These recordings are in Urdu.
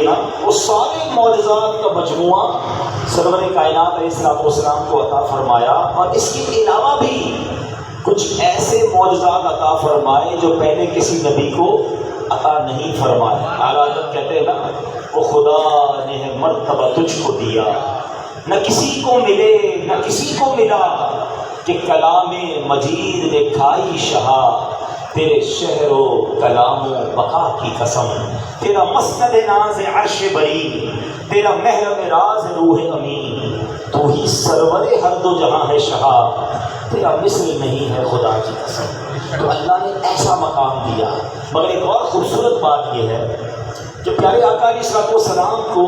نا وہ سارے معجزات کا مجموعہ سرور کائنات علیہ السلام کو عطا فرمایا، اور اس کے علاوہ بھی کچھ ایسے معجزات عطا فرمائے جو پہلے کسی نبی کو عطا نہیں فرمایا۔ اعلیٰ حضرت کہتے ہیں نا وہ خدا نے مرتبہ تجھ کو دیا، نہ کسی کو ملے نہ کسی کو ملا، کہ کلام مجید نے کھائی شہا، تیرے شہر و کلام و بقا کی قسم، تیرا مسند ناز عرش بری، تیرا محرم راز روح امین، تو ہی سرور ہر دو جہاں ہے شہا، تیرا مثل نہیں ہے خدا کی قسم۔ تو اللہ نے ایسا مقام دیا۔ مگر ایک اور خوبصورت بات یہ ہے کہ پیارے آقا علیہ السلام کو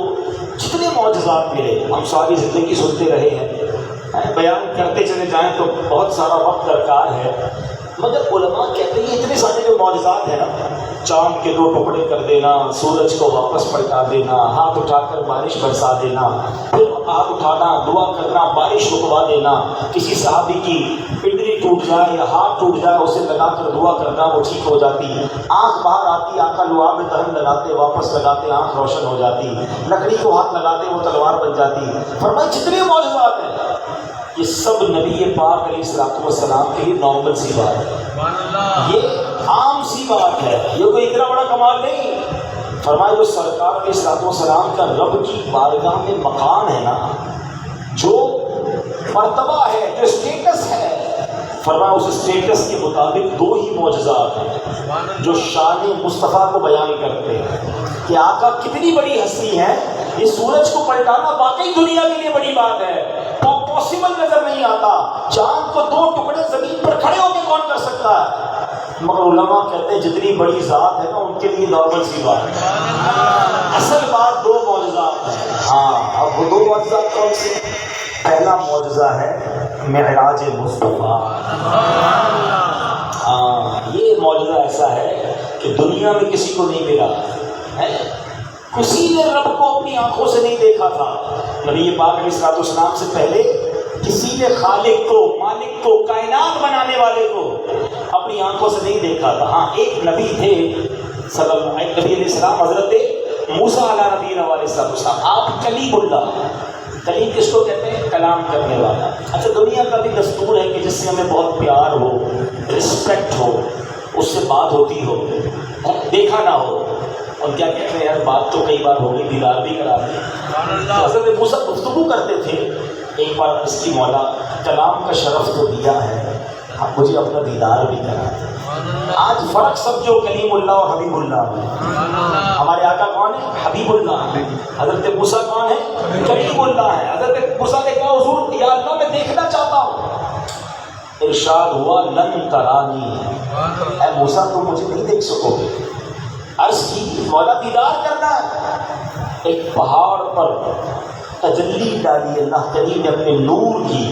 جتنے معجزات ملے، ہم ساری زندگی سنتے رہے ہیں، بیان کرتے چلے جائیں تو بہت سارا وقت درکار ہے، مگر علماء کہتے ہیں یہ اتنے سارے جو معجزات ہیں نا، چاند کے 2 ٹکڑے کر دینا، سورج کو واپس پلٹا دینا، ہاتھ اٹھا کر بارش برسا دینا، پھر ہاتھ اٹھانا دعا کرنا بارش رکوا دینا، کسی صحابی کی پنڈلی ٹوٹ جائے یا ہاتھ ٹوٹ جائے اسے لگا کر دعا کرنا وہ ٹھیک ہو جاتی، آنکھ باہر آتی آنکھ کا لعاب میں دہن لگاتے واپس لگاتے آنکھ روشن ہو جاتی، لکڑی کو ہاتھ لگاتے وہ تلوار بن جاتی۔ فرمایا جتنے معجزات ہیں یہ سب نبی پاک علیہ السلام کے لیے نارمل سی بات ہے، یہ عام سی بات ہے، یہ کوئی اتنا بڑا کمال نہیں۔ فرمایا جو سرکار علیہ السلام کا رب کی بارگاہ میں مقام ہے نا، جو مرتبہ ہے، جو اسٹیٹس ہے، فرمایا اس اسٹیٹس کے مطابق 2 ہی معجزات ہیں جو شان مصطفیٰ کو بیان کرتے ہیں کہ آقا کتنی بڑی ہستی ہے۔ یہ سورج کو پلٹانا واقعی دنیا کے لیے بڑی بات ہے، تو پاسبل نظر نہیں آتا۔ چاند کو 2 ٹکڑے زمین پر کھڑے ہو کے کون کر سکتا ہے؟ مگر علماء کہتے ہیں جتنی بڑی ذات ہے نا ان کے لیے نارمل سی بات ہے، اصل بات 2 معجزات ہیں۔ ہاں اب وہ 2 معجزات کون سے؟ پہلا معجزہ ہے معراج مصطفیٰ۔ ہاں یہ معجزہ ایسا ہے کہ دنیا میں کسی کو نہیں ملا ہے، کسی نے رب کو اپنی آنکھوں سے نہیں دیکھا تھا۔ نبی پاک علیہ السلام سے پہلے کسی نے خالق کو، مالک کو، کائنات بنانے والے کو اپنی آنکھوں سے نہیں دیکھا تھا۔ ہاں ایک نبی تھے صلی اللہ علیہ وسلم، حضرت موسیٰ علیہ نبی علیہ السلام۔ آپ کلیم اللہ، کلیم کس کو کہتے ہیں؟ کلام کرنے والا۔ اچھا دنیا کا بھی دستور ہے کہ جس سے ہمیں بہت پیار ہو، رسپیکٹ ہو، اس سے بات ہوتی ہو، دیکھا نہ ہو، اور کیا کہتے ہیں یار بات تو کئی بار ہو گئی، دیدار بھی کرا دی۔ تو حضرت موسیٰ گفتگو کرتے تھے، ایک بار اس کی مولا کلام کا شرف تو دیا ہے، اب مجھے اپنا دیدار بھی کرا دے۔ آج فرق سمجھو کلیم اللہ اور حبیب اللہ میں۔ ہمارے آقا کون ہے؟ حبیب اللہ ہے۔ حضرت موسیٰ کون ہے؟ کلیم اللہ ہے۔ حضرت موسیٰ نے کہا حضور یا اللہ میں دیکھنا چاہتا ہوں۔ ارشاد ہوا لن ترانی، اے موسیٰ تم مجھے نہیں دیکھ سکو گے۔ عرض کی مولا دیدار کرنا ہے۔ ایک پہاڑ پر تجلی ڈالی اللہ کریم نے اپنے نور کی،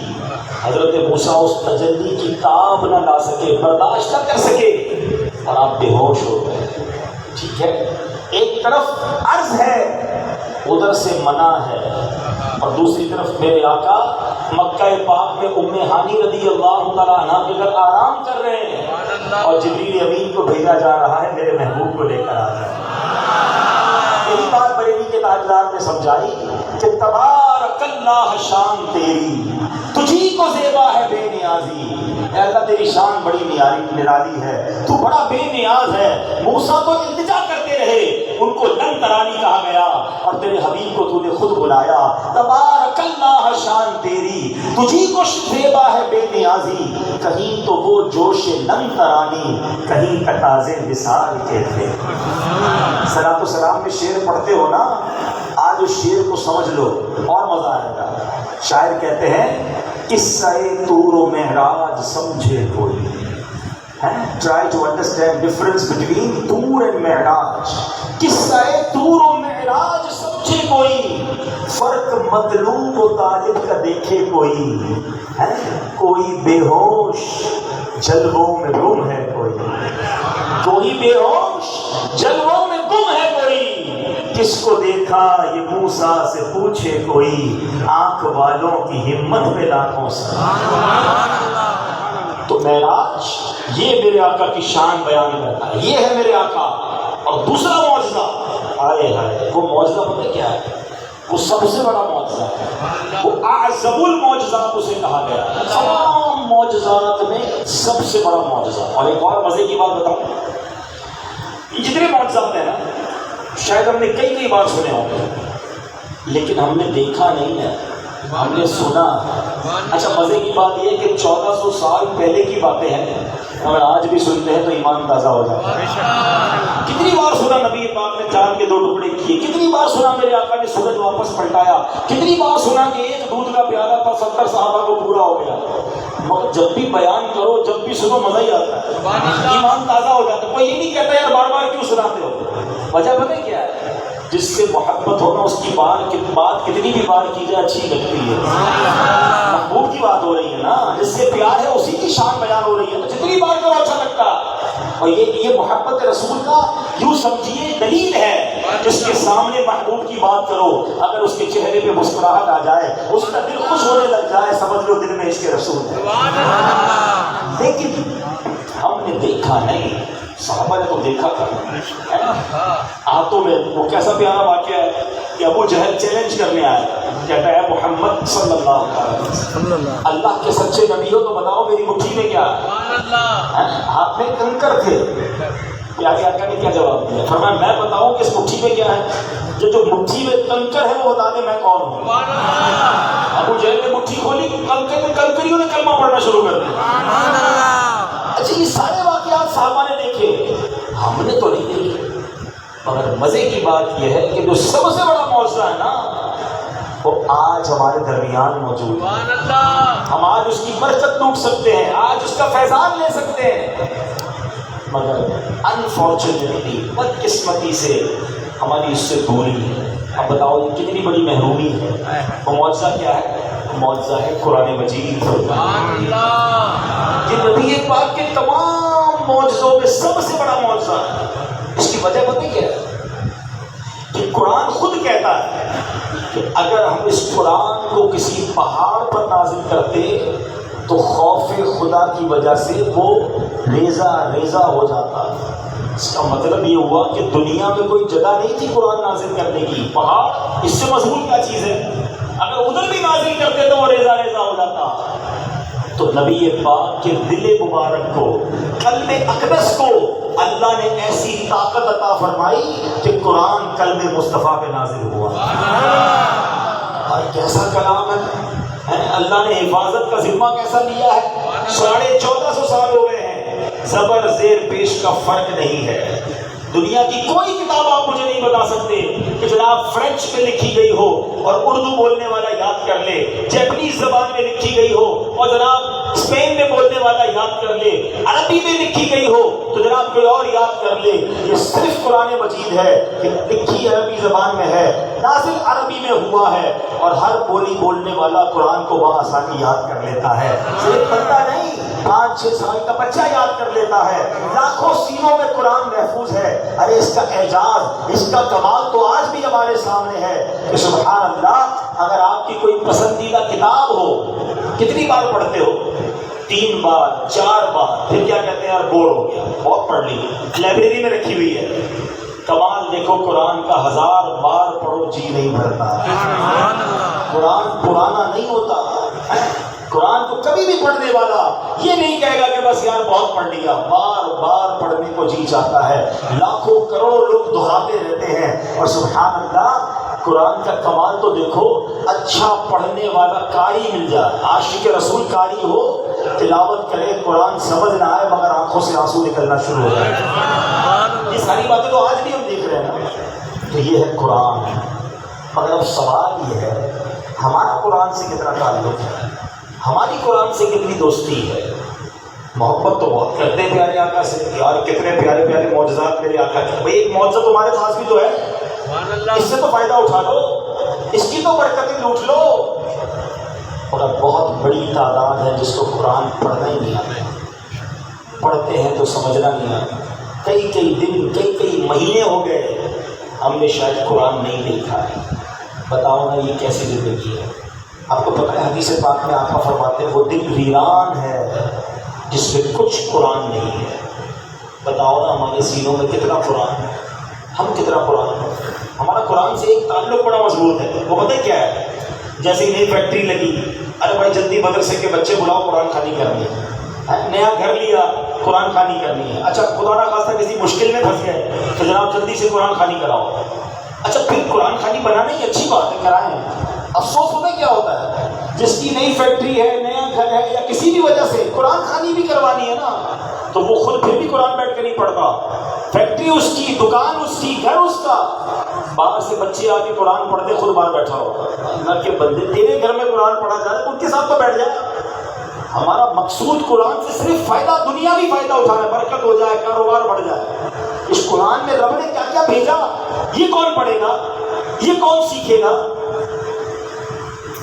حضرت موسیٰ اس تجلی کی تاب نہ لا سکے، برداشت نہ کر سکے، اور آپ بے ہوش ہو گئے۔ ٹھیک ہے، ایک طرف عرض ہے ادھر سے منع ہے، اور دوسری طرف میرے آقا مکہ پاک میں ام ہانی رضی اللہ تعالیٰ عنہ کے گھر آرام کر رہے ہیں، اور جبریل امین کو بھیجا جا رہا ہے میرے محبوب کو لے کر آ جائے۔ یہی بات بریلی کے تاجدار نے سمجھائی کہ تبارک اللہ شان تیری، تجھی کو زیبا ہے بے نیازی۔ اے اللہ تیری شان بڑی نرالی ہے، تو بڑا بے نیاز ہے۔ موسیٰ تو التجا کرتے رہے، ان کو لن ترانی کہا گیا، اور تیرے حبیب کو تو نے خود بلایا۔ تبارک اللہ شان تیری، تجھی کو زیبا ہے بے نیازی۔ کہیں تو وہ جوش لن ترانی، کہیں تقاضے وصال کے تھے۔ صلاۃ و سلام میں شعر پڑھتے ہو نا، آج اس شعر کو سمجھ لو اور مزہ آئے گا۔ شاعر کہتے ہیں قصہ طور و معراج سمجھے کوئی، try to understand difference between طور اینڈ معراج۔ قصہ طور و معراج سمجھے کوئی، فرق مطلوب و طالب کا دیکھے کوئی، کوئی بے ہوش جلووں میں گم ہے کوئی بے ہوش جلووں میں گم ہے کوئی، کس کو دیکھا یہ موسیٰ سے پوچھے کوئی، آنکھ والوں کی ہمت میں لاکھوں سے۔ تو معراج یہ میرے آقا کی شان بیان کرتا ہے، یہ ہے میرے آقا۔ اور دوسرا معجزہ ہائے ہائے، وہ معجزہ پتہ کیا ہے؟ وہ سب سے بڑا معجزہ ہے، وہ اعظم المعجزات اسے کہا گیا ہے، تمام معجزات میں سب سے بڑا معجزہ۔ اور ایک اور مزے کی بات بتاؤں، یہ جتنے معجزات ہیں نا شاید ہم نے کئی بار سنے ہوں گے، لیکن ہم نے دیکھا نہیں ہے، ہم نے سنا۔ اچھا مزے کی بات یہ ہے کہ 1400 سال پہلے کی باتیں ہیں، اگر آج بھی سنتے ہیں تو ایمان تازہ ہو جاتا ہے۔ کتنی بار سنا نبی پاک نے چاند کے 2 ٹکڑے کیے، کتنی بار سنا میرے آقا نے سورج واپس پلٹایا، کتنی بار سنا کہ ایک دودھ کا پیالہ تھا 70 صحابہ کو پورا ہو گیا، مگر جب بھی بیان کرو، جب بھی سنو، مزہ ہی آتا ہے، ایمان تازہ ہو جاتا ہے۔ کوئی یہ نہیں کہتا یار بار بار کیوں سناتے ہو، وجہ پتہ کیا ہے؟ جس سے محبت ہونا اس کی بات کتنی بھی بار کی جائے اچھی لگتی ہے۔ محبوب کی بات ہو رہی ہے نا، جس سے پیار ہے اسی کی شان بیان ہو رہی ہے، تو جتنی بار کرو اچھا لگتا۔ اور یہ محبت رسول کا یوں سمجھیے دلیل ہے، جس کے سامنے محبوب کی بات کرو، اگر اس کے چہرے پہ مسکراہٹ آ جائے، اس کا دل خوش ہونے لگ جائے، سمجھ لو دل میں اس کے رسول ہے۔ لیکن ہم نے دیکھا نہیں، صحابہ نے تو دیکھا تھا، آتوں میں وہ کیسا پیارا واقعہ ہے کہ ابو جہل چیلنج کرنے آیا، کہتا ہے محمد صلی اللہ علیہ وسلم اللہ کے سچے نبی ہو تو بتاؤ میری مٹھی میں کیا ہے؟ ہاتھ میں کنکر تھے۔ پیارے آقا نے کیا جواب دیا؟ فرمایا میں بتاؤں کہ اس مٹھی میں کیا ہے؟ جو مٹھی میں کنکر ہے وہ بتا دے میں کون ہوں۔ ابو جہل نے مٹھی کھولی، کنکریوں نے کلمہ پڑھنا شروع کر دیا۔ اچھا یہ سارے واقعات صحابہ نے دیکھے، ہم نے تو نہیں دیکھے، مگر مزے کی بات یہ ہے کہ جو سب سے بڑا معجزہ ہے نا وہ آج ہمارے درمیان موجود ہے۔ ہم آج اس کی برکت لوٹ سکتے ہیں، آج اس کا فیضان لے سکتے ہیں، مگر انفارچونیٹلی بدقسمتی سے ہماری اس سے دوری ہے۔ اب بتاؤ یہ کتنی بڑی محرومی ہے۔ وہ معجزہ کیا ہے؟ معجزہ ہے قرآن مجید۔ یہ نبی پاک کے تمام معجزوں میں سب سے بڑا معجزہ ہے۔ اس کی وجہ پتہ کیا ہے؟ کہ قرآن خود کہتا ہے کہ اگر ہم اس قرآن کو کسی پہاڑ پر نازل کرتے تو خوف خدا کی وجہ سے وہ ریزہ ریزہ ہو جاتا۔ اس کا مطلب یہ ہوا کہ دنیا میں کوئی جگہ نہیں تھی قرآن نازل کرنے کی، پہاڑ اس سے مضبوط کیا چیز ہے، اگر ادھر بھی نازل کرتے تو وہ ریزہ ریزہ ہو جاتا۔ تو نبی پاک کے دل مبارک کو، قلب اقدس کو اللہ نے ایسی طاقت عطا فرمائی کہ قرآن قلب مصطفیٰ پہ نازل ہوا۔ اور کیسا کلام ہے، اللہ نے حفاظت کا ذمہ کیسا لیا ہے۔ 1450 سال ہو گئے ہیں، زبر زیر پیش کا فرق نہیں ہے۔ دنیا کی کوئی کتاب آپ مجھے نہیں بتا سکتے کہ جناب فرینچ میں لکھی گئی ہو اور اردو بولنے والا یاد کر لے، جیپنیز زبان میں لکھی گئی ہو اور جناب اسپین میں بولنے والا یاد کر لے، عربی میں لکھی گئی ہو تو جناب کوئی اور یاد کر لے۔ یہ صرف قرآن مجید ہے کہ لکھی عربی زبان میں ہے، نازل عربی میں ہوا ہے، اور ہر بولی بولنے والا قرآن کو بآسانی یاد کر لیتا ہے۔ صرف بندہ نہیں، 5-6 سال کا بچہ یاد کر لیتا ہے۔ لاکھوں سینوں میں قرآن محفوظ ہے۔ ارے اس کا اعجاز، اس کا کمال تو آج بھی ہمارے سامنے ہے کہ سبحان اللہ، اگر آپ کی کوئی پسندیدہ کتاب ہو، کتنی بار پڑھتے ہو؟ 3 بار 4 بار، پھر کیا کہتے ہیں یار بور ہو گیا، بہت پڑھ لی، لائبریری میں رکھی ہوئی ہے۔ کمال دیکھو قرآن کا، 1000 بار پڑھو جی نہیں بھرتا۔ قرآن پرانا نہیں ہوتا، قرآن کو کبھی بھی پڑھنے والا یہ نہیں کہے گا کہ بس یار بہت پڑھ لیا، بار بار پڑھنے کو جی چاہتا ہے۔ لاکھوں کروڑوں لوگ دہراتے رہتے ہیں، اور سبحان اللہ قرآن کا کمال تو دیکھو، اچھا پڑھنے والا قاری مل جائے، عاشق رسول قاری ہو، تلاوت کرے، قرآن سمجھ نہ آئے مگر آنکھوں سے آنسو نکلنا شروع ہو جائے۔ یہ ساری باتیں تو آج بھی ہم دیکھ رہے ہیں نا، تو یہ ہے قرآن۔ مگر اب سوال یہ ہے ہمارا قرآن سے کتنا تعلق ہے، ہماری قرآن سے کتنی دوستی ہے۔ محبت تو بہت کرتے ہیں پیارے آقا سے، یار کتنے پیارے پیارے معجزات میرے آقا کے، بھائی ایک معجزہ تمہارے پاس بھی تو ہے، اس سے تو فائدہ اٹھا لو، اس کی تو برکتیں لوٹ لو۔ اور بہت بڑی تعداد ہے جس کو قرآن پڑھنا ہی نہیں آتا، پڑھتے ہیں تو سمجھنا نہیں آتا۔ کئی کئی دن، کئی مہینے ہو گئے ہم نے شاید قرآن نہیں دیکھا ہے۔ بتاؤ نا یہ کیسی زندگی ہے۔ آپ کو پتہ ہے حدیث پاک میں آقا فرماتے ہیں وہ دل ویران ہے جس میں کچھ قرآن نہیں ہے۔ بتاؤ نا ہمارے سینوں میں کتنا قرآن ہے۔ ہم کتنا قرآن پڑھتے ہیں؟ ہمارا قرآن سے ایک تعلق بڑا مضبوط ہے. وہ پتہ کیا ہے؟ جیسے نئی فیکٹری لگی، ارے بھائی جلدی مدرسے کے بچے بلاؤ، قرآن خوانی کرنی ہے. نیا گھر لیا، قرآن خوانی کرنی ہے. اچھا خدا نہ خواستہ کسی مشکل میں پھنس گئے تو جناب جلدی سے قرآن خوانی کراؤ. اچھا پھر قرآن خوانی بنانا ہی اچھی بات ہے، کرائیں. افسوس ہوتا کیا ہوتا ہے، جس کی نئی فیکٹری ہے، نیا گھر ہے، یا کسی بھی وجہ سے قرآن خوانی بھی کروانی ہے نا، تو وہ خود پھر بھی قرآن بیٹھ کے نہیں پڑھتا. فیکٹری اس کی، دکان اس کی، گھر اس کا، باہر سے بچے آ کے قرآن پڑھتے، خود باہر بیٹھا ہوگا. اللہ کے بندے، تیرے گھر میں قرآن پڑھا جائے ان کے ساتھ تو بیٹھ جائے. ہمارا مقصود قرآن سے صرف فائدہ، دنیاوی فائدہ اٹھانا ہے، برکت ہو جائے، کاروبار بڑھ جائے. اس قرآن میں رب نے کیا کیا بھیجا، یہ کون پڑھے گا، یہ کون سیکھے گا؟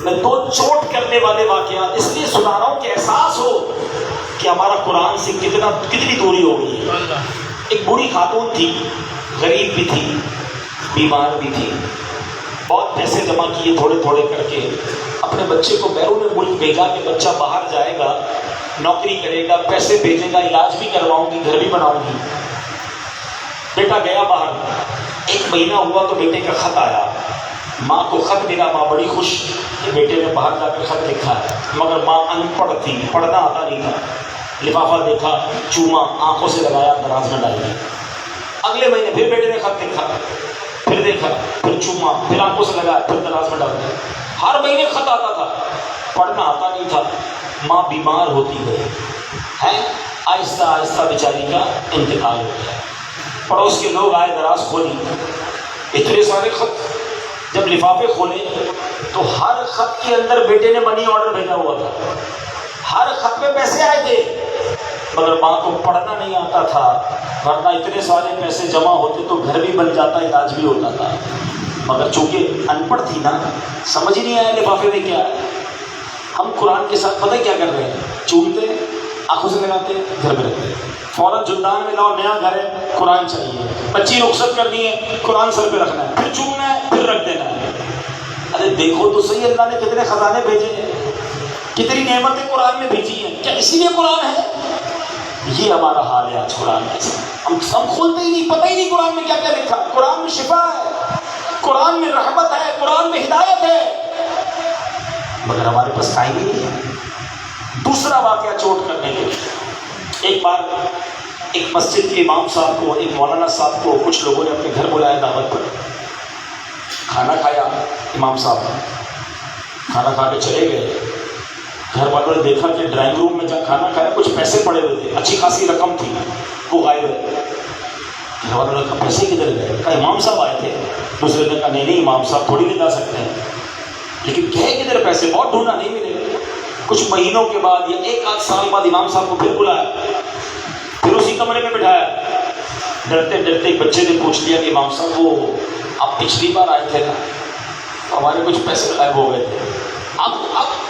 میں دو چوٹ کرنے والے واقعات اس لیے سنا رہا ہوں کہ احساس ہو کہ ہمارا قرآن سے کتنی دوری ہو گئی ہے. ایک بوڑھی خاتون تھی، غریب بھی تھی، بیمار بھی تھی. بہت پیسے جمع کیے تھوڑے تھوڑے کر کے، اپنے بچے کو بیرون ملک بھیجا کہ بچہ باہر جائے گا، نوکری کرے گا، پیسے بھیجے گا، علاج بھی کرواؤں گی، گھر بھی بناؤں گی. بیٹا گیا باہر، 1 مہینہ ہوا تو بیٹے کا خط آیا. ماں کو خط ملا، ماں بڑی خوش کہ بیٹے نے باہر جا کر خط لکھا ہے. مگر ماں ان پڑھ تھی، پڑھنا آتا نہیں تھا. لفافہ دیکھا، چوما، آنکھوں سے لگایا، دراز میں ڈال دیا. اگلے مہینے پھر بیٹے نے خط لکھا، پھر دیکھا، پھر چوما، پھر آنکھوں سے لگایا، پھر دراز میں ڈال دیا. ہر مہینے خط آتا تھا، پڑھنا آتا نہیں تھا. ماں بیمار ہوتی گئی ہے، آہستہ آہستہ بیچاری کا انتقال ہو گیا. پڑوس کے لوگ آئے، دراز کھولی، اتنے سارے خط. جب لفافے کھولے تو ہر خط کے اندر بیٹے نے منی آرڈر بھیجا ہوا تھا. ہر خط میں پیسے آئے تھے، مگر ماں کو پڑھنا نہیں آتا تھا، ورنہ اتنے سارے پیسے جمع ہوتے تو گھر بھی بن جاتا، علاج بھی ہوتا تھا. مگر چونکہ ان پڑھ تھی نا، سمجھ ہی نہیں آیا لفافے میں کیا ہے. ہم قرآن کے ساتھ پتہ کیا کر رہے ہیں، چومتے، آنکھوں سے لگاتے، گھر میں رکھتے. فوراً جلدان میں لاؤ، نیا گھر ہے، قرآن چاہیے. بچی رخصت کرنی ہے، قرآن سر پہ رکھنا ہے، پھر چومنا ہے، پھر رکھ دینا ہے. ارے دیکھو تو صحیح، اللہ نے کتنے خزانے بھیجے ہیں، کتنی نعمتیں قرآن میں بھیجی ہیں. کیا اسی لیے قرآن ہے؟ یہ ہمارا حال ہے آج قرآن کے ساتھ. ہم کھولتے ہی نہیں، پتہ ہی نہیں قرآن میں کیا کیا لکھا. قرآن میں شفا ہے، قرآن میں رحمت ہے، قرآن میں ہدایت ہے، مگر ہمارے پاس ٹائم ہی نہیں ہے. دوسرا واقعہ چوٹ کرنے کے لیے، ایک بار ایک مسجد کے امام صاحب کو، ایک مولانا صاحب کو کچھ لوگوں نے اپنے گھر بلایا دعوت پر. کھانا کھایا، امام صاحب نے کھانا کھا کے چلے گئے. گھر والوں نے دیکھا کہ ڈرائنگ روم میں جہاں کھانا کھایا کچھ پیسے پڑے ہوئے تھے، اچھی خاصی رقم تھی، وہ غائب ہے. گھر والوں نے کہا پیسے کدھر گئے؟ کہا امام صاحب آئے تھے. دوسرے نے کہا نہیں امام صاحب تھوڑی نہیں جا سکتے ہیں، لیکن گئے کدھر پیسے؟ بہت ڈھونڈا نہیں ملے. کچھ مہینوں کے بعد یا 1 آدھ سال بعد امام صاحب کو پھر بلایا، پھر اسی کمرے میں بٹھایا. ڈرتے ڈرتے ایک بچے نے پوچھ لیا کہ امام صاحب وہ آپ پچھلی بار آئے تھے نا، ہمارے کچھ پیسے غائب ہو گئے تھے.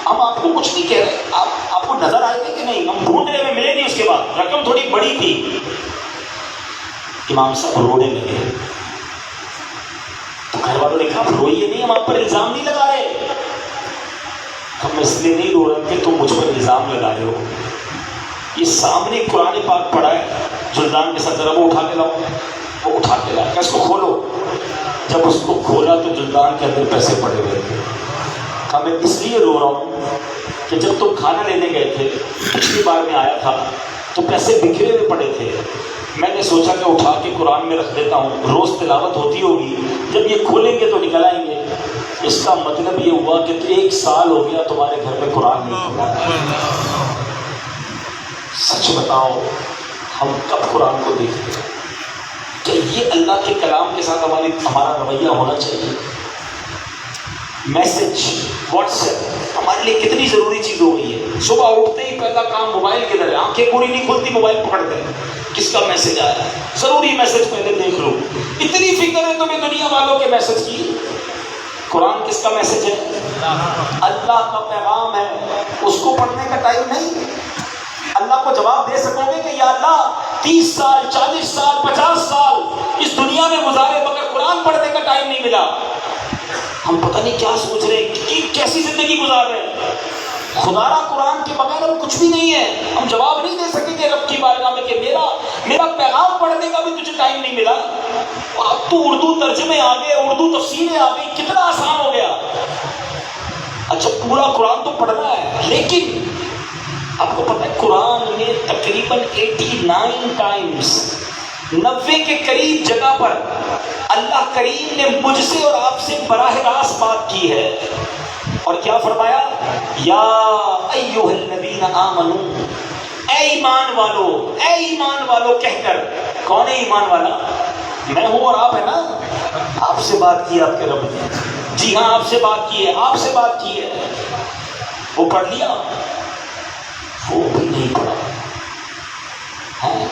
ہم آپ کو کچھ نہیں کہہ رہے، آپ کو نظر آئے تھے کہ نہیں؟ ہم ڈھونڈنے میں ملے نہیں. اس کے بعد رقم تھوڑی بڑی تھی. امام صاحب رونے لگے. تو گھر والوں نے کہا روئیے نہیں، ہم آپ پر الزام نہیں لگا رہے. ہم اس لیے نہیں رو رہے کہ تم مجھ پر الزام لگا رہے ہو. یہ سامنے قرآن پاک پڑھا ہے جلدان کے ساتھ، ذرا وہ اٹھا کے لاؤ. وہ اٹھا کے لایا، اس کو کھولو. جب اس کو کھولا تو جلدان کے اندر پیسے پڑے ہوئے تھے. میں اس لیے رو رہا ہوں کہ جب تم کھانا لینے گئے تھے پچھلی بار میں آیا تھا تو پیسے بکھرے ہوئے پڑے تھے. میں نے سوچا کہ اٹھا کے قرآن میں رکھ دیتا ہوں، روز تلاوت ہوتی ہوگی، جب یہ کھولیں گے تو نکل آئیں گے. اس کا مطلب یہ ہوا کہ 1 سال ہو گیا تمہارے گھر میں قرآن نہیں کھولا. سچ بتاؤ ہم کب قرآن کو دیکھتے ہیں؟ کیا یہ اللہ کے کلام کے ساتھ ہمارا رویہ ہونا چاہیے؟ میسج واٹس ایپ ہمارے لیے کتنی ضروری چیز ہو گئی ہے. صبح اٹھتے ہی پہلا کام موبائل کے ذریعے، آنکھیں پوری نہیں کھلتی موبائل پکڑتے ہیں، کس کا میسج آیا ہے، ضروری میسج پہلے دیکھ لو. اتنی فکر ہے تمہیں دنیا والوں کے میسج کی. قرآن کس کا میسج ہے؟ اللہ کا پیغام ہے. اس کو پڑھنے کا ٹائم نہیں. اللہ کو جواب دے سکو گے کہ یا اللہ 30 سال 40 سال 50 سال اس دنیا میں گزارے مگر قرآن پڑھنے کا ٹائم نہیں ملا. ہم پتہ نہیں کیا سوچ رہے ہیں، کیسی زندگی گزار رہے ہیں. خدارا قرآن کے بغیر ہم کچھ بھی نہیں ہے. ہم جواب نہیں دے سکیں گے رب کی بارگاہ میں کہ میرا پیغام پڑھنے کا بھی تجھے ٹائم نہیں ملا. اب تو اردو ترجمے آ گئے, اردو تفسیریں آ گئی, کتنا آسان ہو گیا. اچھا پورا قرآن تو پڑھنا ہے, لیکن آپ کو پتہ ہے قرآن میں تقریباً 89 ٹائمز 90 کے قریب جگہ پر اللہ کریم نے مجھ سے اور آپ سے براہ راست بات کی ہے. اور کیا فرمایا؟ یا ایھا الذین آمنو, اے ایمان والو, اے ایمان والو کہہ کر. کون ہے ایمان والا؟ میں ہوں اور آپ ہے نا. آپ سے بات کی آپ کے رب نے. جی ہاں آپ سے بات کی ہے, آپ سے بات کی ہے. وہ پڑھ لیا؟ وہ بھی نہیں پڑھا.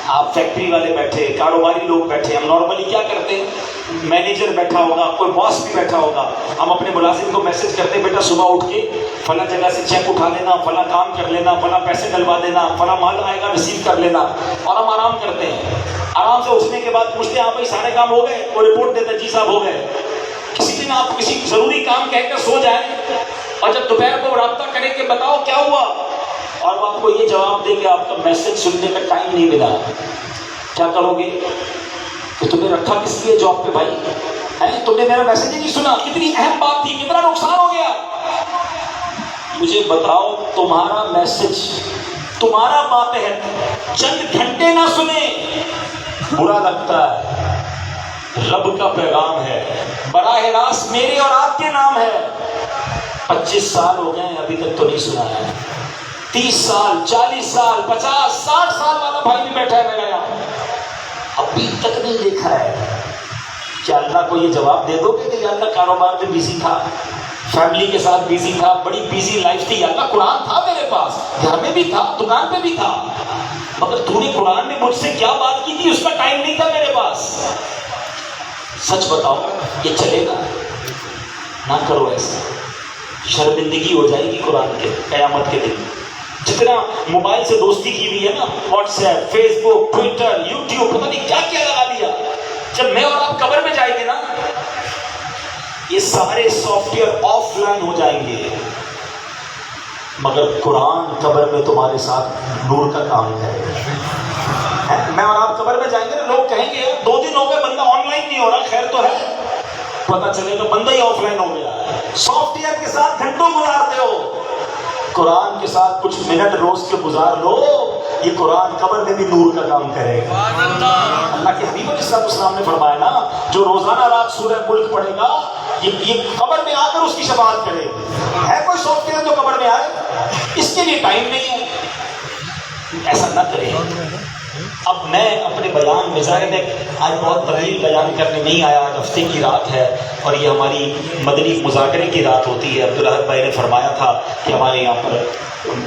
آپ فیکٹری والے بیٹھے, کاروباری لوگ بیٹھے, ہم نارملی کیا کرتے ہیں, مینیجر بیٹھا ہوگا, کوئی باس بھی بیٹھا ہوگا, ہم اپنے ملازم کو میسج کرتے ہیں بیٹا صبح اٹھ کے فلاں جگہ سے چیک اٹھا لینا, فلاں کام کر لینا, فلاں پیسے ڈلوا دینا, فلاں مال آئے گا ریسیو کر لینا, اور ہم آرام کرتے ہیں. آرام سے اٹھنے کے بعد پوچھتے ہیں آپ بھائی سارے کام ہو گئے؟ وہ رپورٹ دیتا ہے جی صاحب ہو گئے. کسی دن آپ کسی ضروری کام کہہ کر سو جائیں, اور جب دوپہر کو رابطہ کریں کہ بتاؤ کیا ہوا, اور وہ آپ کو یہ جواب دے کہ آپ کا میسج سننے کا ٹائم نہیں ملا, کیا کرو گے؟ کہ تم نے رکھا کس لیے جاب پہ بھائی؟ تم نے میرا میسج ہی نہیں سنا. کتنی اہم بات تھی, کتنا نقصان ہو گیا. مجھے بتاؤ تمہارا میسج, تمہارا ماتحت چند گھنٹے نہ سنے, برا لگتا ہے. رب کا پیغام ہے, براہ راست میرے اور آپ کے نام ہے. 25 سال ہو گئے ابھی تک تو نہیں سنا ہے. 30 سال, 40 سال, 50, 60 سال والا بھائی بھی بیٹھا ہے میرا یہاں, ابھی تک نہیں دیکھا ہے. کیا اللہ کو یہ جواب دے دو کہ یا اللہ کاروبار میں بیزی تھا, فیملی کے ساتھ بیزی تھا, بڑی بیزی لائف تھی, یا اللہ قرآن تھا میرے پاس, گھر میں بھی تھا, دکان پہ بھی تھا, مگر تو نے قرآن میں مجھ سے کیا بات کی تھی اس کا ٹائم نہیں تھا میرے پاس. سچ بتاؤ یہ چلے گا؟ نہ کرو ایسا, شرمندگی ہو جائے گی قرآن کے قیامت کے دن. جتنا موبائل سے دوستی کی ہوئی ہے نا, واٹس ایپ, فیس بک, ٹویٹر, یوٹیوب, پتہ نہیں کیا کیا لگا لیا. جب میں اور آپ قبر میں جائیں گے نا, یہ سارے سافٹ ویئر آف لائن ہو جائیں گے, مگر قرآن قبر میں تمہارے ساتھ نور کا کام کرے. میں اور آپ قبر میں جائیں گے نا, لوگ کہیں گے 2 دن ہو گئے بندہ آن لائن نہیں ہو رہا, خیر تو ہے. پتہ چلے گا بندہ ہی آف لائن ہو گیا. سافٹ ویئر کے ساتھ گھنٹوں گزارتے ہو, قرآن کے ساتھ کچھ منٹ روز کے گزار لو, یہ قرآن قبر میں بھی نور کا کام کرے گا. اللہ کے حبیب علیہ السلام نے فرمایا نا, جو روزانہ رات سورہ ملک پڑھے گا یہ قبر میں آ کر اس کی شفاعت کرے گا. ہے کوئی سافٹ ویئر جو قبر میں آئے؟ اس کے لیے ٹائم نہیں ہے. ایسا نہ کرے. اب میں اپنے بیان میں ظاہر ہے آج بہت طویل بیان کرنے نہیں آیا, آج ہفتے کی رات ہے اور یہ ہماری مدنی مذاکرے کی رات ہوتی ہے. عبدالرحمن بھائی نے فرمایا تھا کہ ہمارے یہاں پر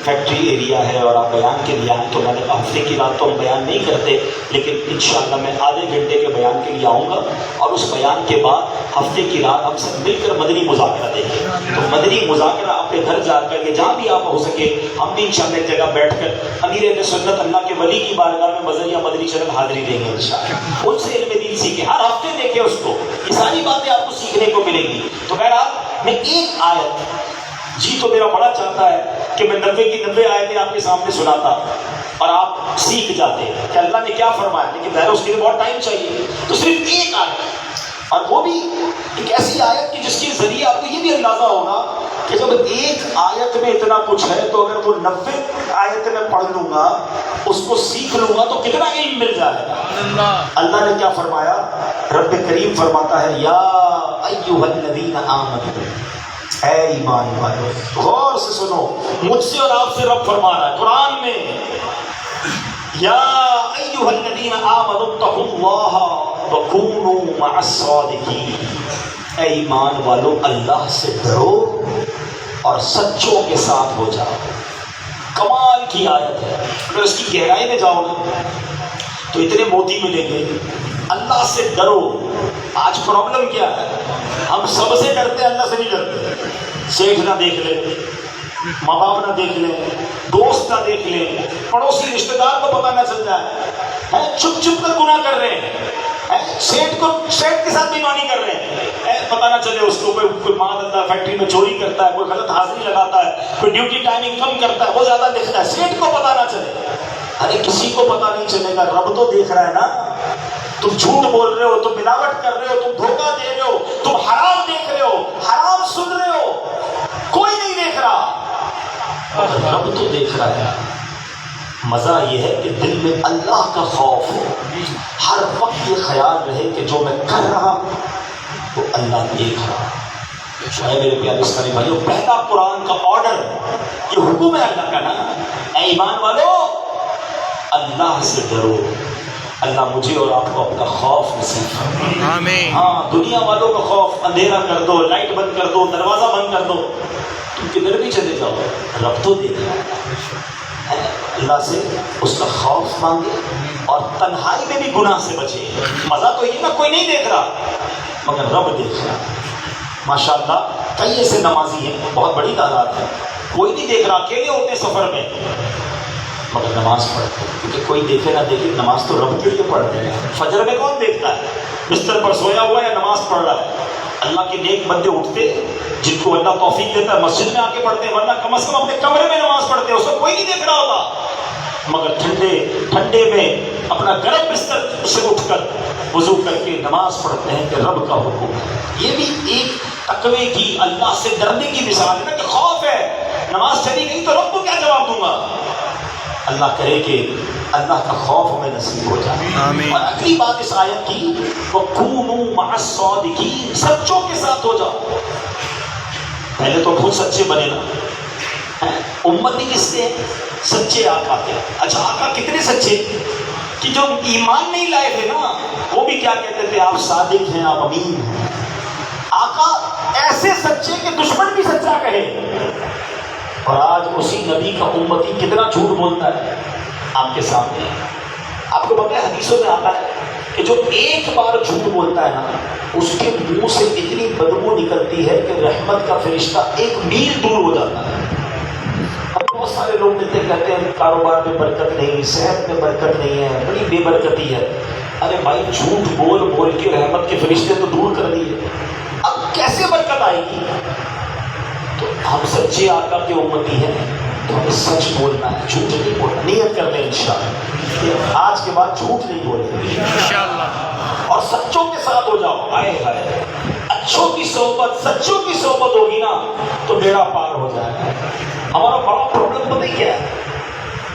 فیکٹری ایریا ہے اور آپ بیان کے لیے آئیں, تو میں نے کہا ہفتے کی رات تو ہم بیان نہیں کرتے, لیکن انشاءاللہ میں آدھے گھنٹے کے بیان کے لیے آؤں گا, اور اس بیان کے بعد ہفتے کی رات ہم سب مل کر مدنی مذاکرہ دیں گے. تو مدنی مذاکرہ اپنے گھر جا کر, جہاں بھی آپ ہو سکے, ہم بھی انشاءاللہ ایک جگہ بیٹھ کر امیر اہل سنت اللہ کے ولی کی بارگاہ میں مزریہ مدنی چینل حاضری دیں گے انشاءاللہ. ان سے علم دین سیکھیں, ہر ہفتے دیکھیں اس کو, یہ ساری باتیں آپ کو سیکھنے کو ملیں گی. تو بہرحال میں ایک آیت, جی تو میرا بڑا چاہتا ہے کہ میں 90 کی 90 آیتیں آپ کے سامنے سناتا اور آپ سیکھ جاتے کہ اللہ نے کیا فرمایا, لیکن ظاہر اس کے لیے بہت ٹائم چاہیے. تو صرف ایک آیت, اور وہ بھی ایک ایسی آیت کہ جس کے ذریعے آپ کو یہ بھی اندازہ ہوگا کہ جب ایک آیت میں اتنا کچھ ہے, تو اگر وہ 90 آیتیں میں پڑھ لوں گا, اس کو سیکھ لوں گا, تو کتنا علم مل جائے گا. اللہ نے کیا فرمایا؟ رب کریم فرماتا ہے یا ایھا الذین آمنوا, اے ایمان والو. غور سے سنو, مجھ سے اور آپ سے رب فرما رہا ہے قرآن میں, یا ایھا الذین آمنوا اتقوا اللہ وکونوا مع الصادقین. اے ایمان والو اللہ سے ڈرو اور سچوں کے ساتھ ہو جاؤ. کمال کی آیت ہے. اگر اس کی گہرائی میں جاؤ نا تو اتنے موتی ملیں گے. اللہ سے ڈرو. آج پرابلم کیا ہے, ہم سب سے ڈرتے ہیں, اللہ سے نہیں ڈرتے. سیٹھ نہ دیکھ لے, ماں باپ نہ دیکھ لیں, دوست نہ دیکھ لیں, پڑوسی رشتہ دار کو پتہ نہ چل جائے, چھپ چھپ کر گناہ کر رہے ہیں, سیٹھ کے ساتھ بےایمانی کر رہے ہیں, پتہ نہ چلے اس کو کوئی ماں اللہ فیکٹری میں چوری کرتا ہے، کوئی غلط حاضری لگاتا ہے، کوئی ڈیوٹی ٹائمنگ کم کرتا ہے، وہ زیادہ دیکھتا ہے، سیٹ کو پتہ نہ چلے. ارے کسی کو پتہ نہیں چلے گا، رب تو دیکھ رہا ہے نا. تم جھوٹ بول رہے ہو، تم ملاوٹ کر رہے ہو، تم دھوکہ دے رہے ہو، تم حرام دیکھ رہے ہو، حرام سن رہے ہو، کوئی نہیں دیکھ رہا، رب تو دیکھ رہا ہے. مزہ یہ ہے کہ دل میں اللہ کا خوف ہو، ہر وقت یہ خیال رہے کہ جو میں کر رہا وہ اللہ دیکھ رہا. میرے پیارے اسلامی بھائیوں، پہلا قرآن کا آرڈر، یہ حکم ہے اللہ کا نا، اے ایمان والو اللہ سے ڈرو. اللہ مجھے اور آپ کو اپنا خوف نصیب فرمائے. آمین. ہاں، دنیا والوں کا خوف، اندھیرا کر دو، لائٹ بند کر دو، دروازہ بند کر دو، تم کدھر بھی چلے جاؤ، رب تو دیکھ رہا ہے. اللہ سے اس کا خوف مانگے اور تنہائی میں بھی گناہ سے بچے. مزہ تو یہ نا کوئی نہیں دیکھ رہا مگر رب دیکھ رہا. ماشاء اللہ کئی ایسے نمازی ہیں، بہت بڑی تعداد ہے، کوئی نہیں دیکھ رہا، اکیلے ہوتے سفر میں مگر نماز پڑھتے ہیں. کیونکہ کوئی دیکھے نہ دیکھے نماز تو رب کے لیے پڑھتے ہیں. فجر میں کون دیکھتا ہے؟ بستر پر سویا ہوا ہے، نماز پڑھ رہا ہے. اللہ کے نیک بندے اٹھتے جن کو اللہ توفیق دیتا ہے مسجد میں آ کے پڑھتے ہیں، ورنہ کم از کم اپنے کمرے میں نماز پڑھتے ہیں، اس کو کوئی نہیں دیکھ رہا ہوتا. مگر ٹھنڈے میں اپنا گرم بستر سے اٹھ کر وضو کر کے نماز پڑھتے ہیں کہ رب کا حکم ہے. یہ بھی ایک تقوی کی، اللہ سے ڈرنے کی مثال ہے نا، کہ خوف ہے. نماز چلی گئی تو رب کو کیا جواب دوں گا؟ اللہ کرے کہ اللہ کا خوف ہمیں نصیب ہو جائے. آمین. اور اگلی بات اس آیت کی، وَكُونُوا مَعَ الصَّادِقِينَ، سچوں کے ساتھ ہو جاؤ. پہلے تو خود سچے بنے نا. امتی کس سے؟ سچے آقا کے. اچھا آقا کتنے سچے کہ جو ایمان نہیں لائے تھے نا وہ بھی کیا کہتے تھے؟ آپ صادق ہیں، آپ امین ہیں. آقا ایسے سچے کہ دشمن بھی سچا کہے. اور آج اسی نبی کا امتی کتنا جھوٹ بولتا ہے آپ کے سامنے. آپ کو پتہ ہے حدیثوں میں آتا ہے کہ جو ایک بار جھوٹ بولتا ہے نا اس کے منہ سے اتنی بدبو نکلتی ہے کہ رحمت کا فرشتہ 1 میل دور ہو جاتا ہے. بہت سارے لوگ ملتے کہتے ہیں کاروبار میں برکت نہیں، صحت میں برکت نہیں ہے، بڑی بے برکتی ہے. ارے بھائی جھوٹ بول بول کے رحمت کے فرشتے تو دور کر دیے، اب کیسے برکت آئے گی؟ تو ہم سچے آقا کے امتی ہیں تو ہمیں سچ بولنا ہے، جھوٹ نہیں بولنا. نیت کر لیں انشاءاللہ آج کے بعد جھوٹ نہیں بولیں انشاءاللہ، اور سچوں کے ساتھ ہو جاؤ. آئے ہائے اچھوں کی صحبت، سچوں کی صحبت ہوگی نا تو بیڑا پار ہو جائے گا. ہمارا بڑا پرابلم پتہ کیا ہے؟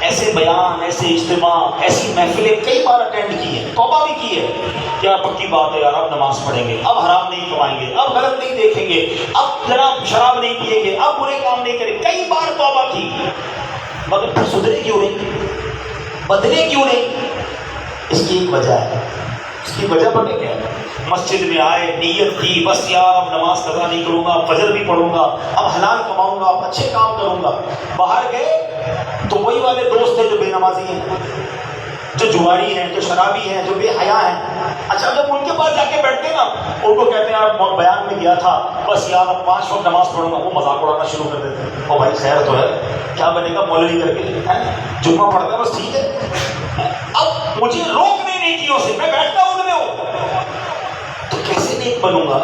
ایسے بیان، ایسے اجتماع، ایسی محفلیں کئی بار اٹینڈ کی ہیں، توبہ بھی کی ہے. یار پکی بات ہے یار، اب نماز پڑھیں گے، اب حرام نہیں کمائیں گے، اب غلط نہیں دیکھیں گے، اب جناب شراب نہیں پیئیں گے، اب برے کام نہیں کریں. کئی بار توبہ کی مگر پھر سدھرے کیوں نہیں، بدلے کیوں نہیں؟ اس کی ایک وجہ ہے. اس کی وجہ پتہ کیا ہے؟ مسجد میں آئے، نیت کی بس یار اب نماز قضا نہیں کروں گا، فجر بھی پڑھوں گا، اب حلال کماؤں گا، اب اچھے کام کروں گا. باہر گئے تو وہی والے دوست ہیں جو بے نمازی ہیں، جو جواری ہیں، جو شرابی ہیں، جو بے حیا ہیں. اچھا جب ان کے پاس جا کے بیٹھتے ہیں نا ان کو کہتے ہیں یار بیان میں گیا تھا بس یار اب 5 وقت نماز پڑھوں گا، وہ مذاق اڑانا شروع کر دیتے ہیں. او بھائی خیر تو ہے، کیا بنے گا مولوی کر کے، جمعہ پڑھتا ہے بس ٹھیک ہے. اب مجھے روکنے نیکیوں سے، میں بیٹھتا ہوں ان میں ہوں تو کیسے نیک بنوں گا؟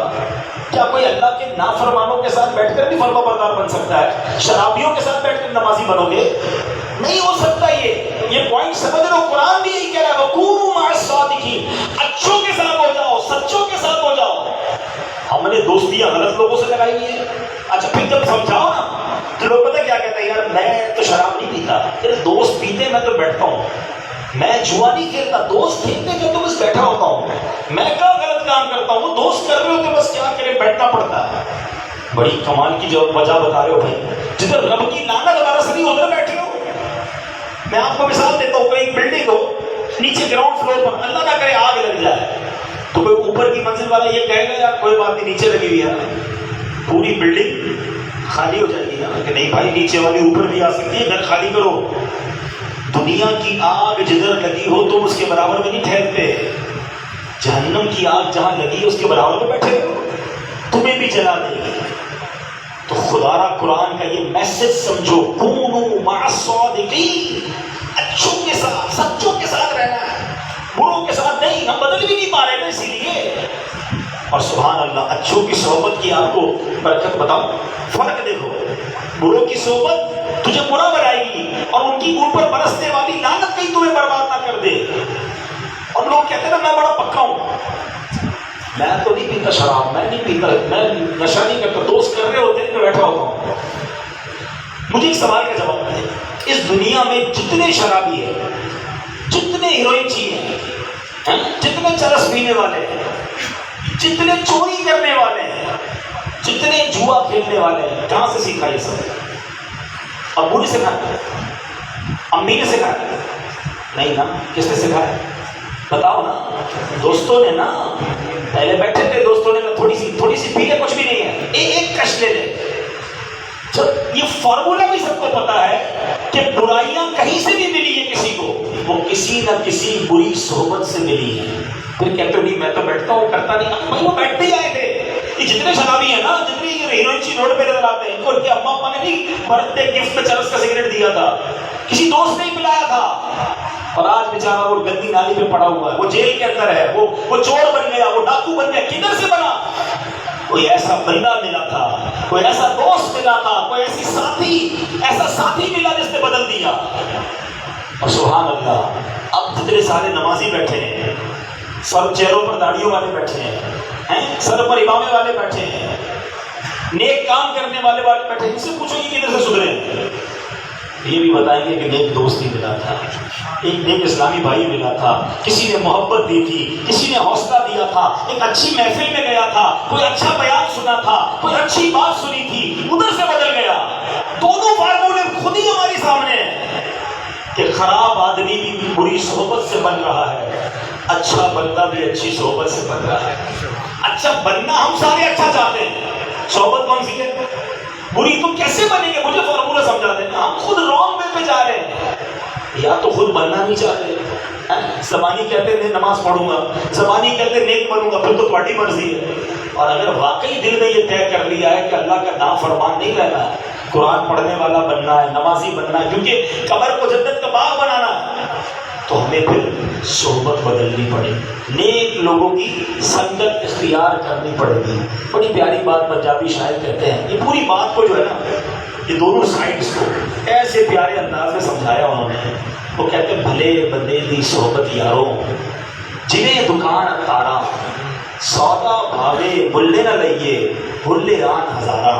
کیا کوئی اللہ کے نافرمانوں کے ساتھ بیٹھ کر بھی فرما بردار بن سکتا ہے؟ شرابیوں کے ساتھ بیٹھ کر نمازی بنو گے؟ نہیں ہو سکتا. یہ پوائنٹ سمجھ لو، قرآن بھی یہی کہہ رہا ہے وَكُونُوا مَعَ الصَّادِقِينَ، اچھوں کے ساتھ ہو جاؤ، سچوں کے ساتھ ہو جاؤ. ہم نے دوستیاں غلط لوگوں سے لگائی ہیں. اچھا پھر جب سمجھاؤ نا تو لوگ پتہ کیا کہتے ہیں؟ یار میں تو شراب نہیں پیتا، تیرے دوست پیتے میں تو بیٹھتا ہوں. میں جوا نہیں کھیلتا، دوست کھیلتے ہیں تو بس بیٹھا ہوتا ہوں. میں کیا غلط کام کرتا ہوں؟ وہ دوست کر رہے ہوتے بس کیا کرے، بیٹھنا پڑتا ہے. بڑی کمال کی جو وجہ بتا رہے ہو بھائی، جدھر رب کی لعنت ہمارا سے نہیں ادھر بیٹھے ہو. میں آپ کو مثال دیتا ہوں، کوئی ایک بلڈنگ ہو، نیچے گراؤنڈ فلور پر اللہ نہ کرے آگ لگ جائے تو کوئی اوپر کی منزل والا یہ کہے گا یار کوئی بات نہیں نیچے لگی ہوئی ہے، پوری بلڈنگ خالی ہو جائے گی نا کہ نہیں بھائی نیچے والی اوپر بھی آ سکتی ہے، گھر خالی کرو. دنیا کی آگ جدھر لگی ہو تم اس کے برابر میں نہیں ٹھہرتے. جہنم کی آگ جہاں لگی اس کے برابر میں بیٹھے ہو، تمہیں بھی جلا دے گی. تو خدا را قرآن کا یہ میسج سمجھو، کونوا مع الصادقین، اچھوں کے ساتھ، سچوں کے ساتھ رہنا ہے، بروں کے ساتھ نہیں. ہم بدل بھی نہیں پا رہے نا، اسی لیے اور سبحان اللہ اچھوں کی صحبت کی آپ کو برکت بتاؤ، فرق دیکھو، بروں کی صحبت تجھے برا بنائے گی اور ان کی اوپر برسنے والی لعنت کہیں تمہیں برباد نہ کر دے۔ اور لوگ کہتے ہیں نا میں بڑا پکا ہوں، میں تو نہیں پیتا شراب، میں نہیں پیتا، میں نشہ نہیں کرتا، دوست کر رہے ہوتے ہیں میں بیٹھا ہوتا ہوں۔ مجھے ایک سوال کا جواب دے، اس دنیا میں جتنے شرابی ہیں، جتنے ہیروئنچی ہیں، جتنے چرس پینے والے ہیں، جتنے چوری کرنے والے ہیں، جتنے جوا کھیلنے والے ہیں، کہاں سے سیکھا یہ سب؟ ابو نے سکھایا؟ امی نے سکھایا؟ نہیں نا، کس نے سکھایا؟ بتاؤ نا، دوستوں نے نا، پہلے بیٹھے تھے دوستوں نے تھوڑی سی پی لے، کچھ بھی نہیں ہے، ایک کش لے لے۔ یہ فارمولا بھی سب کو پتا ہے کہ برائیاں کہیں سے بھی ملی ہے کسی کو، وہ کسی نہ کسی بری صحبت سے ملی ہے۔ پھر کہتے نہیں میں تو بیٹھتا ہوں کرتا نہیں، بھائی وہ بیٹھتے ہی آئے تھے۔ یہ جتنے شرابی ہیں نا، جتنے ہیروئنچی روڈ پہ نظر آتے ہیں، ان کو ان کے اما ابا نے نہیں برتھ ڈے گفٹ میں چرس کا سگریٹ دیا تھا، کسی دوست نے ہی پلایا تھا، اور آج بیچارہ وہ گندی نالی میں پڑا ہوا ہے، وہ جیل کے اندر ہے، وہ چور بن گیا، وہ ڈاکو بن گیا۔ کدھر سے بنا؟ کوئی ایسا بندہ ملا تھا، کوئی ایسا دوست ملا تھا، کوئی ایسا ساتھی ملا جس نے بدل دیا۔ اور سبحان اللہ، اب جتنے سارے نمازی بیٹھے ہیں، سب چہروں پر داڑھیوں والے بیٹھے ہیں، سر پر امامے والے بیٹھے ہیں، نیک کام کرنے والے بیٹھے ہیں، ان سے پوچھو یہ کدھر سے سدھرے ہیں؟ یہ بھی بتائیں گے کہ نیک دوست نہیں ملا تھا، ایک نیک اسلامی بھائی ملا تھا، کسی نے محبت دی تھی، کسی نے حوصلہ دیا تھا، ایک اچھی محفل میں گیا تھا، کوئی اچھا بیان سنا تھا، کوئی اچھی بات سنی تھی، ادھر سے بدل گیا۔ دونوں فارمولے خود ہی ہمارے سامنے ہیں کہ خراب آدمی بھی بری صحبت سے بن رہا ہے، اچھا بندہ بھی اچھی صحبت سے بن رہا ہے۔ اچھا بننا ہم سارے اچھا چاہتے ہیں، صحبت کون سی ہے؟ بری تو کیسے بنیں گے؟ مجھے فارمولہ سمجھا دینا۔ ہم خود رانگ وے پہ جا رہے ہیں، یا تو خود بننا نہیں چاہتے، زبانی کہتے ہیں نماز پڑھوں گا، زبانی کہتے ہیں نیک بنوں گا، پھر تو تمہاری مرضی ہے۔ اور اگر واقعی دل میں یہ طے کر لیا ہے کہ اللہ کا نافرمان نہیں رہنا ہے، قرآن پڑھنے والا بننا ہے، نمازی بننا ہے، کیونکہ قبر کو جنت کا باغ بنانا ہے، تو ہمیں پھر صحبت بدلنی پڑے گی، نیک لوگوں کی سنگت اختیار کرنی پڑے گی۔ بڑی پیاری بات پنجابی شاعر کہتے ہیں، یہ پوری بات کو جو ہے نا، یہ دونوں سائڈس کو ایسے پیارے انداز میں سمجھایا انہوں نے۔ وہ کہتے ہیں بھلے بندے دی صحبت یاروں، جنہیں دکان اتارا، سودا بھاوے ملے نہ لئیے، بھلے آن ہزارہ۔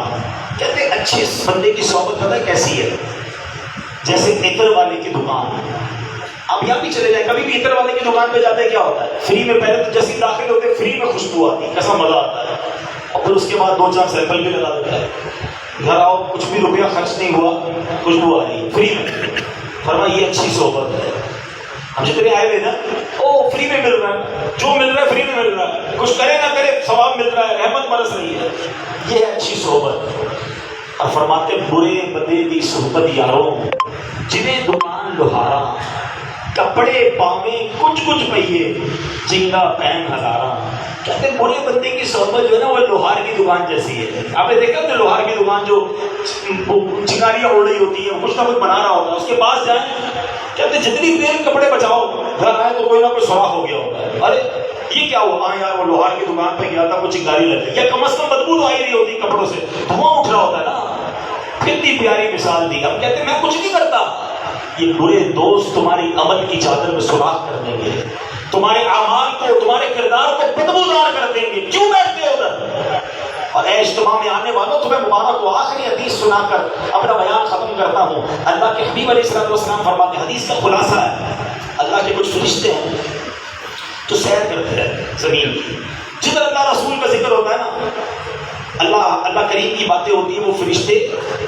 کہتے ہیں اچھے بندے کی صحبت پتہ کیسی ہے؟ جیسے عطر والے کی دکان، آپ یہاں بھی چلے جائیں، کبھی بھی عطر والے کی دکان پہ جاتے ہیں، کیا ہوتا ہے؟ فری میں، پہلے تو جیسے داخل ہوتے فری میں خوشبو آتی ہے، کیسا مزہ آتا ہے، اور پھر اس کے بعد 2-4 سیمپل بھی لگا دیتا ہے، گھر آؤ کچھ بھی روپیہ خرچ نہیں ہوا، خوشبو آ رہی ہے فری میں۔ فرمایا یہ اچھی صحبت ہے۔ ہم جتنے آئے ہوئے نا، او فری میں مل رہا ہے، جو مل رہا ہے فری میں مل رہا ہے، کچھ کرے نہ کرے ثواب مل رہا ہے، رحمت برس رہی ہے، یہ ہے اچھی صحبت۔ اور فرماتے برے بدے دی صحبت یاروں، جنہیں دکان لوہارا، کپڑے پاویں کچھ پہیے، جنگا پہن ہزارہ۔ کہتے ہیں برے بندے کی صحبت جو ہے نا، وہ لوہار کی دکان جیسی ہے۔ آپ نے دیکھا کہ لوہار کی دکان جو چنگاریاں اڑ رہی ہوتی ہیں، کچھ نہ کچھ بنا رہا ہوتا ہے، اس کے پاس جائیں، کہتے ہیں جتنی دیر کپڑے بچاؤ، گھر آئے تو کوئی نہ کوئی سوراخ ہو گیا ہوتا ہے۔ ارے یہ کیا ہوا؟ ہاں یار وہ لوہار کی دکان پہ گیا تھا، وہ چنگاری لگ گئی، یا کم از کم بدبو تو آ ہی رہی ہوتی کپڑوں سے، دھواں اٹھ رہا ہوتا ہے نا۔ کتنی پیاری مثال دی۔ ہم کہتے ہیں میں کچھ نہیں کرتا، یہ برے دوست تمہاری عمل کی چادر میں سوراخ کر دیں گے، تمہارے اعمال کو، تمہارے کردار کو بدبودار کر دیں گے۔ کیوں بیٹھتے ہو ادھر؟ اور اے اجتماع میں آنے والوں، تمہیں مبارک ہو۔ آخری حدیث سنا کر اپنا بیان ختم کرتا ہوں۔ اللہ کے حبیب علیہ السلام فرماتے ہیں، حدیث کا خلاصہ ہے، اللہ کے کچھ فرشتے ہیں جو سیر کرتے ہیں زمین کی، جدھر اللہ رسول کا ذکر ہوتا ہے نا، اللہ کریم کی باتیں ہوتی ہیں، وہ فرشتے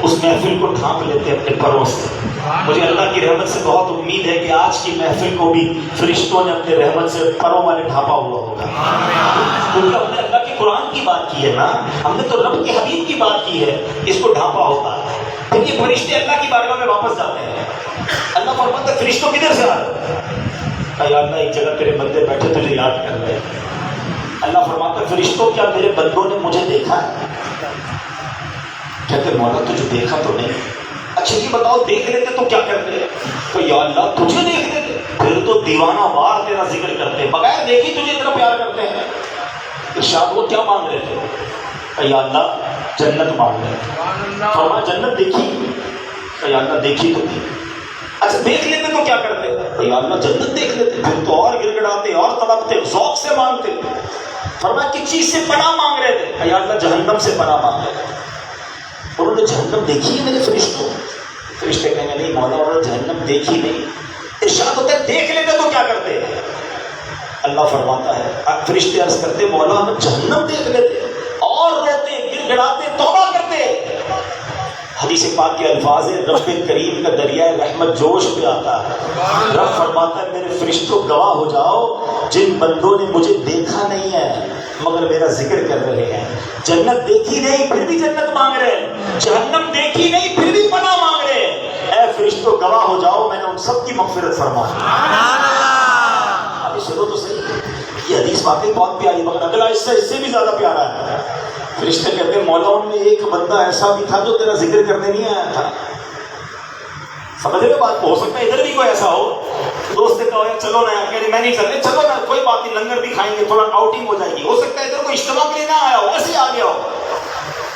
اس محفل کو ڈھانپ لیتے ہیں اپنے پروں سے۔ مجھے اللہ کی رحمت سے بہت امید ہے کہ آج کی محفل کو بھی فرشتوں نے اپنے رحمت سے پروں والے ڈھانپا ہوا ہوگا، کیونکہ ہم نے اللہ کے قرآن کی بات کی ہے نا، ہم نے تو رب کے حبیب کی بات کی ہے، اس کو ڈھانپا ہوتا ہے۔ پھر یہ فرشتے اللہ کی بارگاہ میں واپس جاتے ہیں، اللہ فرماتا ہے فرشتوں کدھر سے آ رہے؟ یا اللہ ایک جگہ تیرے بندے بیٹھے تجھے یاد کر رہے ہیں۔ اللہ فرماتا ہے فرشتوں کیا میرے بندوں نے مجھے دیکھا ہے؟ کہتے مولا تجھے دیکھا تو نہیں۔ اچھا یہ بتاؤ دیکھ لیتے تو کیا کرتے؟ تو یا اللہ تجھے دیکھ لیتے پھر تو دیوانہ وار تیرا ذکر کرتے، بغیر دیکھی تجھے اتنا پیار کرتے ہیں۔ ارشاد وہ کیا مانگ رہے تھے؟ یا اللہ جنت مانگ رہے تھے. فرمایا جنت دیکھی؟ یا اللہ دیکھی تو تھی. اچھا دیکھ لیتے تو کیا کرتے؟ یا اللہ جنت دیکھ لیتے پھر تو اور گر گڑاتے اور تڑپتے ذوق سے مانگتے. فرمایا کس چیز سے پناہ مانگ رہے تھے؟ یا اللہ جہنم سے پناہ مانگ رہے تھے. انہوں نے جہنم دیکھی ہے میرے فرشتوں؟ فرشتے کہیں گے نہیں مولا انہوں نے جہنم دیکھی نہیں. ارشاد ہوتا ہے دیکھ لیتے تو کیا کرتے؟ اللہ فرماتا ہے فرشتے عرض کرتے مولا ہم جہنم دیکھ لیتے اور روتے گر گڑاتے توبہ کرتے. حدیث پاک کے الفاظ ہیں رب کریم کا دریائے رحمت جوش پہ آتا ہے. رب فرماتا ہے میرے فرشتوں گواہ ہو جاؤ جن بندوں نے مجھے دیکھا نہیں ہے مگر میرا ذکر کر رہے ہیں، جنت دیکھی نہیں پھر بھی جنت مانگ رہے ہیں، جہنم دیکھی نہیں پھر بھی پناہ مانگ رہے ہیں، اے فرشتوں گواہ ہو جاؤ میں نے ان سب کی مغفرت فرمائی. ابھی سنو تو صحیح، یہ حدیث واقعی بہت پیاری مگر اگلا اس سے بھی زیادہ پیارا ہے. فرشتے کہتے ہیں مولا ان میں ایک بندہ ایسا بھی تھا جو تیرا ذکر کرنے نہیں آیا تھا. سمجھ رہے بات کو؟ ہو سکتا ہے ادھر بھی کوئی ایسا ہو دوست نے کہا چلو نا کہہ رہے میں نہیں چل رہے، چلو نا کوئی بات نہیں لنگر بھی کھائیں گے تھوڑا آؤٹنگ ہو جائے گی. ہو سکتا ہے ادھر کوئی اجتماع کے لیے نہ آیا ہو ایسے ہی آ گیا ہو.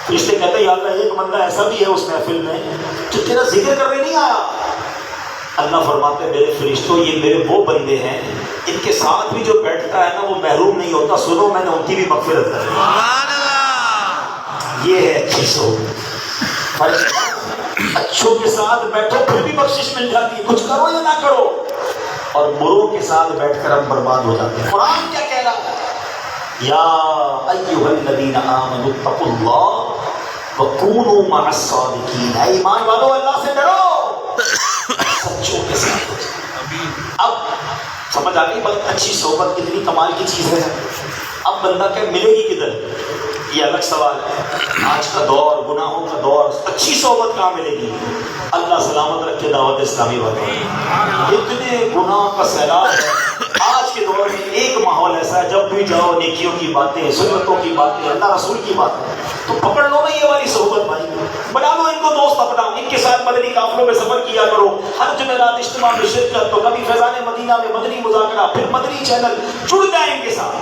فرشتے کہتے ہیں یا اللہ ایک بندہ ایسا بھی ہے اس محفل میں جو تیرا ذکر کرنے نہیں آیا. اللہ فرماتے ہیں میرے فرشتوں یہ میرے وہ بندے ہیں ان کے ساتھ بھی جو بیٹھتا ہے نا وہ محروم نہیں ہوتا. سنو میں نے ان کی بھی مغفرت کر دی. یہ ہے اچھی صحبت. اچھوں کے ساتھ بیٹھو پھر بھی بخشش مل جاتی ہے کچھ کرو یا نہ کرو، اور بروں کے ساتھ بیٹھ کر ہم برباد ہو جاتے ہیں. قرآن کیا کہہ رہا ہے؟ یا ایھا الذین آمنوا اتقوا اللہ وکونوا مع الصادقین. اے ایمان والو اللہ سے ڈرو سچوں کے ساتھ. اب سمجھ آ گئی بات اچھی صحبت کتنی کمال کی چیز ہے. اب بندہ کہ ملے گی کدھر یہ الگ سوال ہے. آج کا دور گناہوں کا دور، اچھی صحبت کہاں ملے گی؟ اللہ سلامت رکھے دعوت اسلامی والے اتنے گناہ کا سیلاب ہے. آج کے دور میں ایک ماحول ایسا ہے جب بھی جاؤ نیکیوں کی باتیں سنتوں کی باتیں اللہ رسول کی باتیں، تو پکڑ لو نا یہ والی صحبت بھائی، بنا لو ان کو دوست اپنا، ان کے ساتھ مدنی قافلوں میں سفر کیا کرو، ہر جمعرات اجتماع میں شرکت، تو کبھی فیضان مدینہ میں مدنی مذاکرہ، پھر مدنی چینل، جڑ جائیں ان کے ساتھ.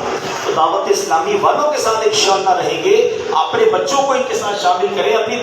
تو دعوت اسلامی والوں کے ساتھ انشاءاللہ رہیں گے. اپنے بچوں کو ان کے ساتھ شامل کریں، اپنی